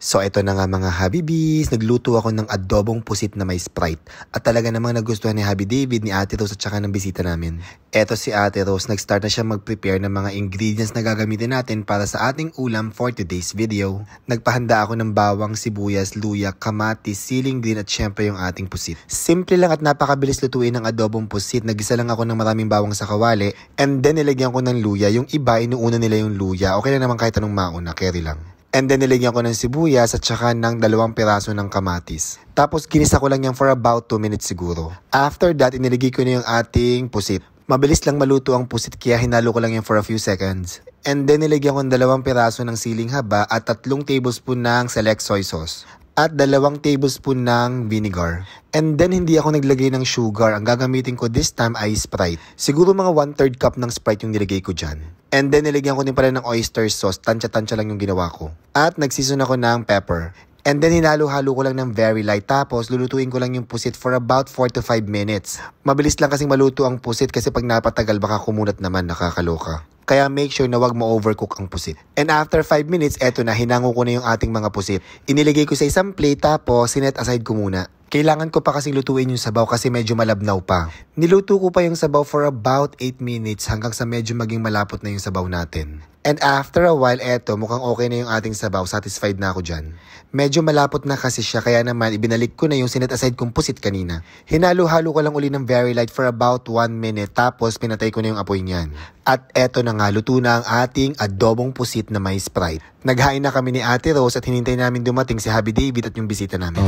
So ito na nga mga Habibis, nagluto ako ng adobong pusit na may Sprite. At talaga namang nagustuhan ni Habi David, ni Ate Rose at saka ng bisita namin. Eto si Ate Rose, nag-start na siya mag-prepare ng mga ingredients na gagamitin natin para sa ating ulam for today's video. Nagpahanda ako ng bawang, sibuyas, luya, kamatis, siling green at syempre yung ating pusit. Simple lang at napakabilis lutuin ng adobong pusit. Nagisa lang ako ng maraming bawang sa kawali and then nilagyan ko ng luya. Yung iba, inuuna nila yung luya. Okay na naman kahit anong mauna, carry lang. And then nilagyan ko ng sibuyas at saka ng 2 piraso ng kamatis. Tapos ginisa ko lang yan for about 2 minutes siguro. After that, iniligay ko na yung ating pusit. Mabilis lang maluto ang pusit kaya hinalo ko lang yan for a few seconds. And then nilagyan ko ng 2 piraso ng siling haba at 3 tablespoon ng select soy sauce. At 2 tablespoon ng vinegar. And then hindi ako naglagay ng sugar. Ang gagamitin ko this time ay Sprite. Siguro mga 1/3 cup ng Sprite yung nilagay ko dyan. And then nilagyan ko din pala ng oyster sauce. Tansya-tansya lang yung ginawa ko. At nagseason ako ng pepper. And then hinalo-halo ko lang ng very light. Tapos lulutuin ko lang yung pusit for about 4 to 5 minutes. Mabilis lang kasing maluto ang pusit kasi pag napatagal baka kumunat naman, nakakaloka. Kaya make sure na wag mo overcook ang pusit. And after 5 minutes, eto na, hinango ko na yung ating mga pusit. Iniligay ko sa isang plate tapos sinet aside ko muna. Kailangan ko pa kasing lutuin yung sabaw kasi medyo malabnaw pa. Niluto ko pa yung sabaw for about 8 minutes hanggang sa medyo maging malapot na yung sabaw natin. And after a while, eto, mukhang okay na yung ating sabaw. Satisfied na ako dyan. Medyo malapot na kasi siya kaya naman ibinalik ko na yung sinet aside kong pusit kanina. Hinalo-halo ko lang uli ng very light for about 1 minute tapos pinatay ko na yung apoy niyan. At eto na nga, luto na ang ating adobong pusit na may Sprite. Naghain na kami ni Ate Rose at hinintay namin dumating si Habi David at yung bisita namin.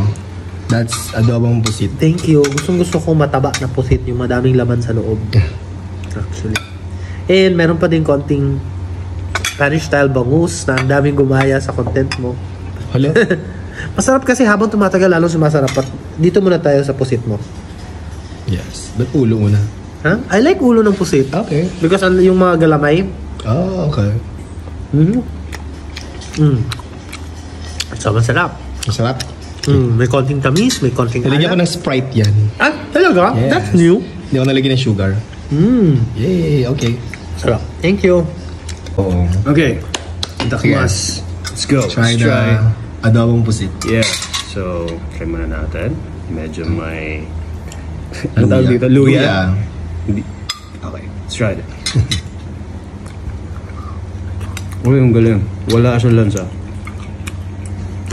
That's adobong pusit. Thank you. Gusto ko mataba na pusit, yung madaming laman sa loob. Actually. And meron pa din konting Spanish style bangus na ang daming gumaya sa content mo. Hala? Masarap kasi habang tumatagal lalong sumasarap. At dito muna tayo sa pusit mo. Yes. Ba't ulo muna? Huh? I like ulo ng pusit. Okay. Because yung mga galamay. Oh, okay. So masarap. Masarap. May konting tamis, may konting Nalagyan ko ng Sprite yan. Ah, talaga? Yes. That's new. Hindi ako nalagyan ng sugar. Yay, okay. Sarap. Thank you. Oo. Okay. Itakimas. Let's go. Try Let's try. adobong pusit. Yeah. So, try muna natin. Medyo may... Ano tawag dito? Luya? Hindi. Okay. Let's try it. Uy, ang galing. Wala siyang lansa.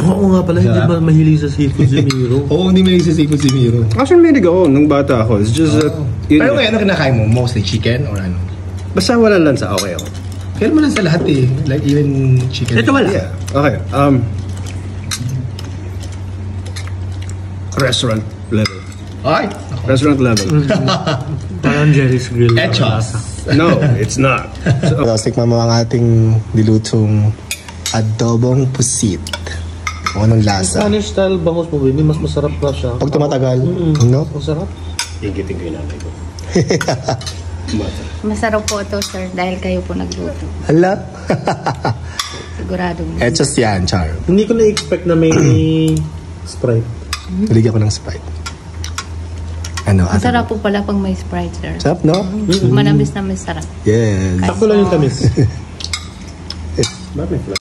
Oo nga pala, hindi ba mahilig sa seafood si Miro? Oo, hindi mahilig sa seafood si Miro. Actually, mahilig ako nung bata ako. It's just that... Pero ano kinakain mo? Mostly chicken or ano? Basta wala lansa, okay ako. Kaya mo lang sa lahat eh. Like even chicken. Ito wala. Yeah. Okay. Restaurant level. Ay! Restaurant level. Parang Jerry's Grill. Etchos. No, it's not. So, Tapos tikman mo ang ating dilutong adobong pusit. Kung anong lasa. Spanish style bangus mo, baby. Mas masarap pa siya. Pag tumatagal, no? Masarap. igitin ko yung nanay ko. Masarap po ito, sir, dahil kayo po nagluto. Hala? Sigurado. Etchos yan, Char. Hindi ko na-expect na may Sprite. Naligyan ko ng Sprite. Ano? Masarap po pala pag may Sprite, sir. Sarap, no? Manamis na masarap. Yes. Sakto lang yung tamis. Bakit may flag?